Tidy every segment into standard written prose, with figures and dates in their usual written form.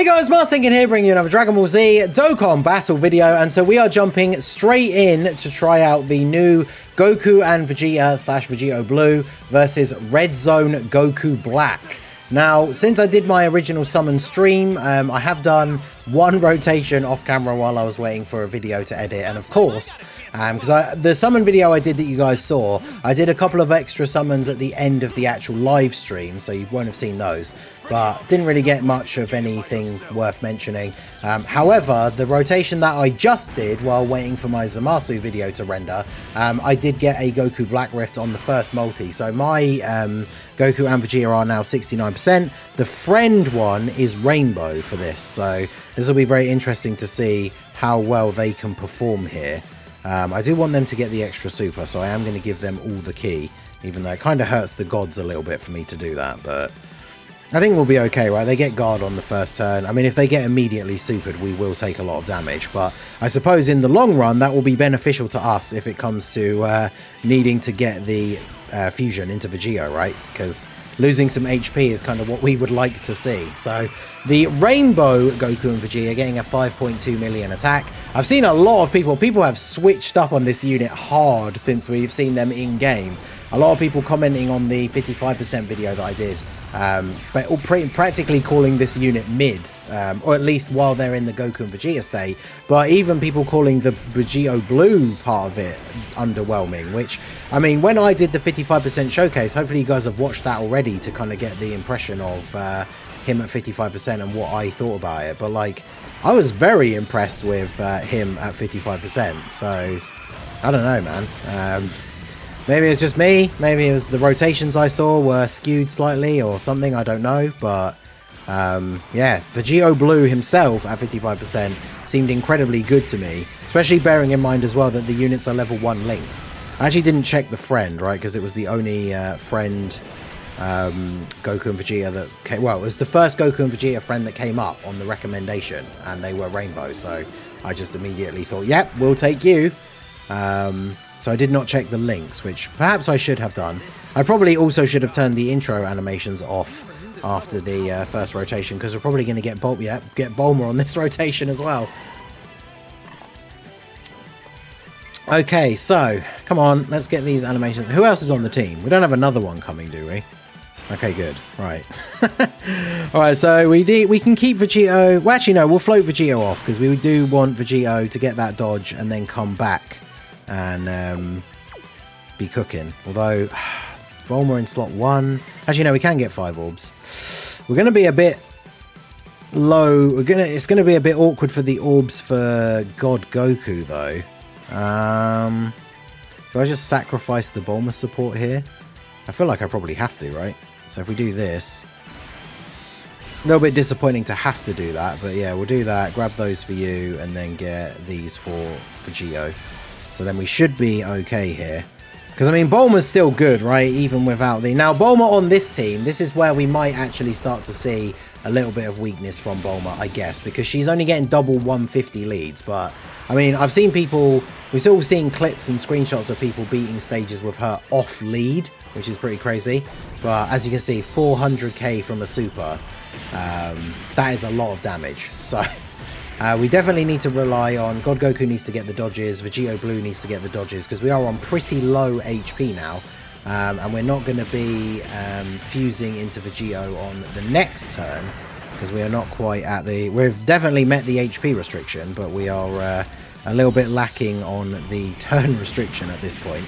Hey guys, Martin here bringing you another Dragon Ball Z Dokkan battle video, and so we are jumping straight in to try out the new Goku and Vegeta / VEGITO Blue versus Red Zone Goku Black. Now, since I did my original summon stream, I have done one rotation off camera while I was waiting for a video to edit, and of course, because the summon video I did that you guys saw, I did a couple of extra summons at the end of the actual live stream, so you won't have seen those, but didn't really get much of anything worth mentioning. However, the rotation that I just did while waiting for my Zamasu video to render, I did get a Goku Black Rift on the first multi, so my Goku and Vegeta are now 69%. The friend one is Rainbow for this, so this will be very interesting to see how well they can perform here. I do want them to get the extra super, so I am going to give them all the key, even though it kind of hurts the gods a little bit for me to do that, but I think we'll be okay, right? They get guard on the first turn. I mean, if they get immediately supered, we will take a lot of damage, but I suppose in the long run, that will be beneficial to us if it comes to needing to get the fusion into Vegeta, right? Because losing some HP is kind of what we would like to see. So the Rainbow Goku and Vegeta getting a 5.2 million attack. I've seen a lot of people have switched up on this unit hard since we've seen them in game. A lot of people commenting on the 55% video that I did, but practically calling this unit mid, or at least while they're in the Goku and Vegeta state, but even people calling the VEGITO Blue part of it underwhelming, which, I mean, when I did the 55% showcase, hopefully you guys have watched that already to kind of get the impression of him at 55% and what I thought about it, but like, I was very impressed with him at 55%, so I don't know, man. Maybe it's just me, maybe it was the rotations I saw were skewed slightly or something, I don't know, but yeah, VEGITO Blue himself at 55% seemed incredibly good to me, especially bearing in mind as well that the units are level 1 links. I actually didn't check the friend, right, because it was the only friend Goku and Vegeta that came, well, it was the first Goku and Vegeta friend that came up on the recommendation, and they were Rainbow, so I just immediately thought, yep, we'll take you. So I did not check the links, which perhaps I should have done. I probably also should have turned the intro animations off after the first rotation, because we're probably going to get Bulma on this rotation as well. Okay, so come on, let's get these animations. Who else is on the team? We don't have another one coming, do we? Okay, good. Right. All right, so we can keep Vegito. Well, actually, no, we'll float Vegito off because we do want Vegito to get that dodge and then come back and be cooking. Although Bulma in slot 1. Actually, no, we can get 5 orbs. We're going to be a bit low. It's going to be a bit awkward for the orbs for God Goku, though. Do I just sacrifice the Bulma support here? I feel like I probably have to, right? So if we do this, a little bit disappointing to have to do that, but yeah, we'll do that. Grab those for you, and then get these for Vegito. So then we should be okay here. Because, I mean, Bulma's still good, right? Even without the... Now, Bulma on this team, this is where we might actually start to see a little bit of weakness from Bulma, I guess. Because she's only getting double 150 leads. But, I mean, I've seen people... We've all seen clips and screenshots of people beating stages with her off lead, which is pretty crazy. But, as you can see, 400k from a super. That is a lot of damage. So... we definitely need to rely on... God Goku needs to get the dodges, VEGITO Blue needs to get the dodges, because we are on pretty low HP now, and we're not going to be fusing into Vegito on the next turn, because we are not quite at the... We've definitely met the HP restriction, but we are a little bit lacking on the turn restriction at this point.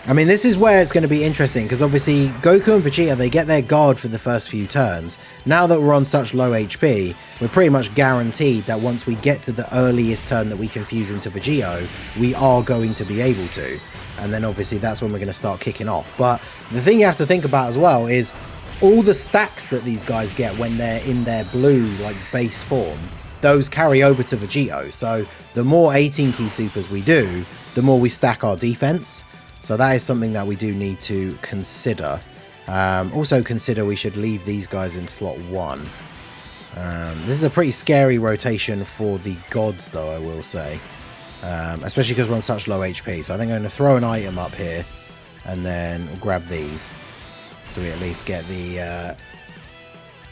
I mean, this is where it's going to be interesting, because obviously Goku and Vegeta, they get their guard for the first few turns. Now that we're on such low HP, we're pretty much guaranteed that once we get to the earliest turn that we can fuse into Vegito, we are going to be able to. And then obviously that's when we're going to start kicking off. But the thing you have to think about as well is all the stacks that these guys get when they're in their blue, like, base form, those carry over to Vegito. So the more 18 key supers we do, the more we stack our defense. So that is something that we do need to consider. Also consider we should leave these guys in slot 1. This is a pretty scary rotation for the gods, though, I will say. Especially because we're on such low HP. So I think I'm going to throw an item up here and then grab these. So we at least get the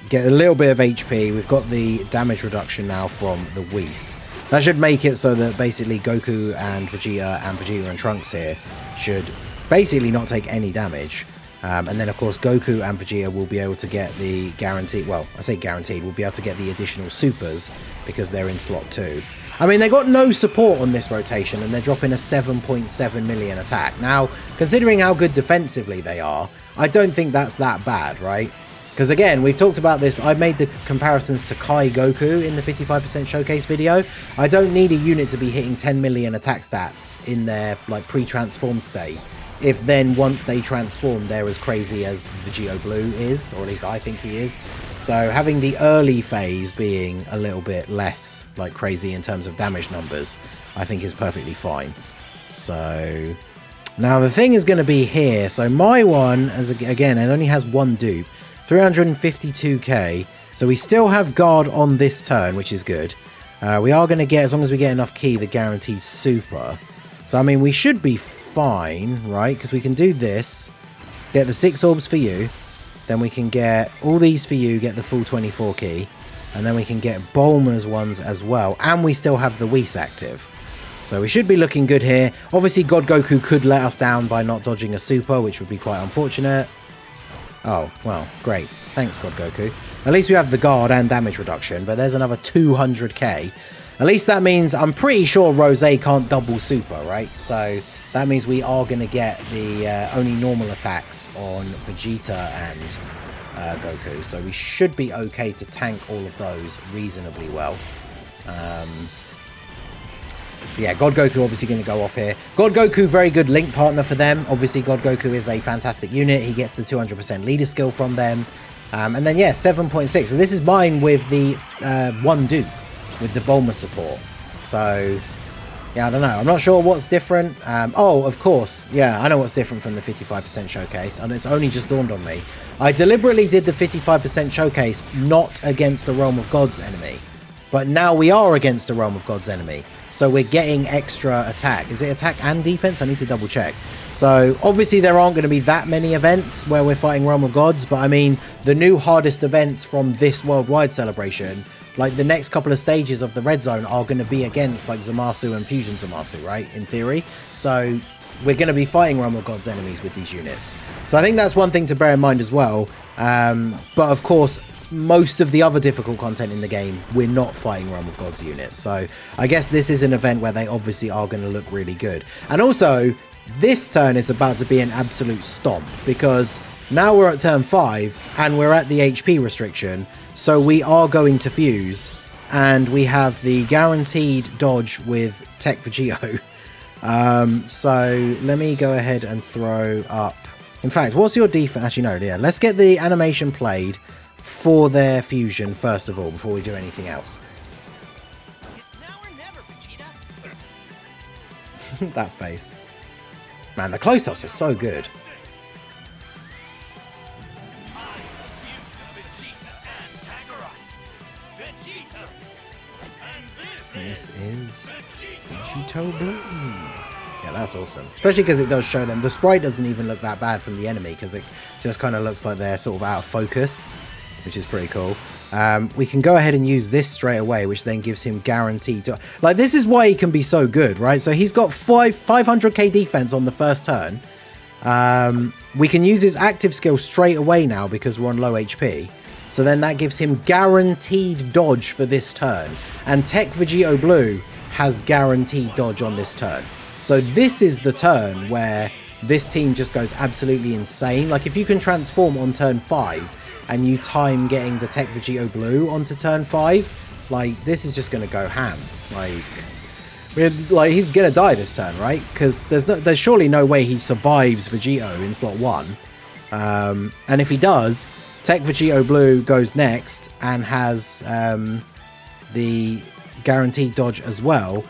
get a little bit of HP. We've got the damage reduction now from the Whis. That should make it so that basically Goku and Vegeta and Trunks here should basically not take any damage. And then, of course, Goku and Vegeta will be able to get the guaranteed... Well, I say guaranteed. We'll be able to get the additional supers because they're in slot 2. I mean, they got no support on this rotation, and they're dropping a 7.7 million attack. Now, considering how good defensively they are, I don't think that's that bad, right? Because, again, we've talked about this. I made the comparisons to Kai Goku in the 55% showcase video. I don't need a unit to be hitting 10 million attack stats in their, like, pre-transformed state. If then once they transform, they're as crazy as VEGITO Blue is, or at least I think he is. So having the early phase being a little bit less like crazy in terms of damage numbers, I think is perfectly fine. So now the thing is going to be here. So my one, as again, it only has one dupe, 352k. So we still have guard on this turn, which is good. We are going to get, as long as we get enough ki, the guaranteed super. So I mean, we should be fine, right? Because we can do this, get the 6 orbs for you, then we can get all these for you, get the full 24 ki, and then we can get Bulma's ones as well, and we still have the Whis active. So we should be looking good here. Obviously, God Goku could let us down by not dodging a super, which would be quite unfortunate. Oh, well, great. Thanks, God Goku. At least we have the guard and damage reduction, but there's another 200k. At least that means I'm pretty sure Rose can't double super, right? So that means we are going to get the only normal attacks on Vegeta and Goku. So we should be okay to tank all of those reasonably well. Yeah, God Goku obviously going to go off here. God Goku, very good link partner for them. Obviously, God Goku is a fantastic unit. He gets the 200% leader skill from them. And then, yeah, 7.6. So this is mine with the one dupe, with the Bulma support. So yeah, I don't know, I'm not sure what's different. Oh, of course, yeah, I know what's different from the 55% showcase, and it's only just dawned on me. I deliberately did the 55% showcase not against the Realm of God's enemy, but now we are against the Realm of God's enemy, so we're getting extra attack. Is it attack and defense? I need to double check. So obviously there aren't going to be that many events where we're fighting Realm of Gods, but I mean the new hardest events from this worldwide celebration, like the next couple of stages of the red zone, are going to be against like Zamasu and Fusion Zamasu, right? In theory. So we're going to be fighting Realm of God's enemies with these units. So I think that's one thing to bear in mind as well. But of course, most of the other difficult content in the game, we're not fighting Realm of God's units. So I guess this is an event where they obviously are going to look really good. And also, this turn is about to be an absolute stomp, because now we're at turn 5 and we're at the HP restriction. So we are going to fuse, and we have the guaranteed dodge with Tech VEGITO. So let me go ahead and throw up. In fact, what's your defense? Actually, no, yeah. Let's get the animation played for their fusion first of all, before we do anything else. It's now or never, Vegeta. That face. Man, the close-ups are so good. This is VEGITO Blue. Yeah, that's awesome. Especially because it does show them. The sprite doesn't even look that bad from the enemy, because it just kind of looks like they're sort of out of focus, which is pretty cool. We can go ahead and use this straight away, which then gives him guaranteed. Like, this is why he can be so good, right? So he's got 500k defense on the first turn. We can use his active skill straight away now because we're on low HP. So then that gives him guaranteed dodge for this turn. And Tech VEGITO Blue has guaranteed dodge on this turn. So this is the turn where this team just goes absolutely insane. Like, if you can transform on turn 5 and you time getting the Tech VEGITO Blue onto turn 5, like, this is just going to go ham. Like, he's going to die this turn, right? Because there's surely no way he survives VEGITO in slot 1. And if he does, Tech VEGITO Blue goes next and has the guaranteed dodge as well.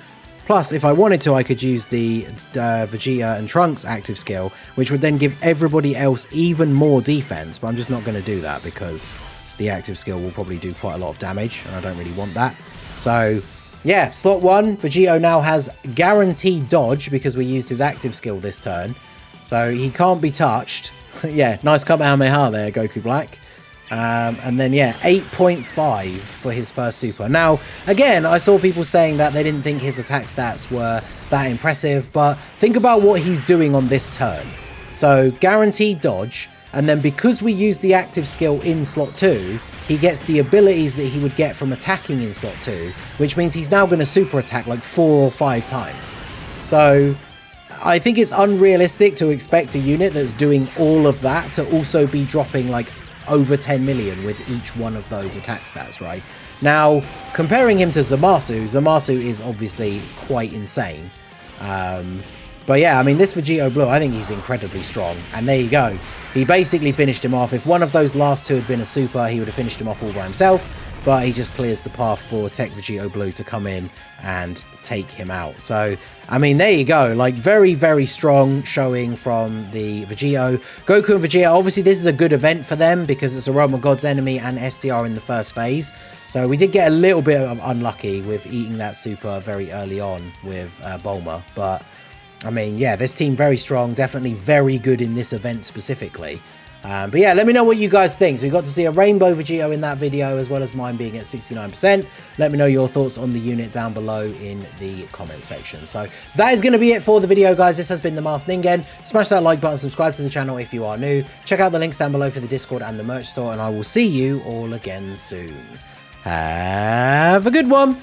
Plus, if I wanted to, I could use the Vegeta and Trunks active skill, which would then give everybody else even more defense. But I'm just not going to do that because the active skill will probably do quite a lot of damage, and I don't really want that. So yeah, slot 1, VEGITO now has guaranteed dodge because we used his active skill this turn. So he can't be touched. Yeah, nice Kamehameha there, Goku Black. And then, yeah, 8.5 for his first super. Now, again, I saw people saying that they didn't think his attack stats were that impressive, but think about what he's doing on this turn. So, guaranteed dodge, and then because we use the active skill in slot 2, he gets the abilities that he would get from attacking in slot 2, which means he's now going to super attack like 4 or 5 times. So, I think it's unrealistic to expect a unit that's doing all of that to also be dropping like over 10 million with each one of those attack stats, right? Now, comparing him to Zamasu is obviously quite insane. But yeah, I mean, this Vegito Blue, I think he's incredibly strong. And there you go. He basically finished him off. If one of those last two had been a super, he would have finished him off all by himself. But he just clears the path for Tech Vegito Blue to come in and take him out. So, I mean, there you go. Like, very, very strong showing from the Vegito. Goku and Vegeta, obviously, this is a good event for them because it's a Realm of God's enemy and STR in the first phase. So, we did get a little bit unlucky with eating that super very early on with Bulma. But, I mean, yeah, this team very strong. Definitely very good in this event specifically. But yeah, let me know what you guys think. So we got to see a rainbow Vegito in that video, as well as mine being at 69%. Let me know your thoughts on the unit down below in the comment section. So that is going to be it for the video, guys. This has been The Masked Ningen. Smash that like button, subscribe to the channel if you are new. Check out the links down below for the Discord and the merch store, and I will see you all again soon. Have a good one.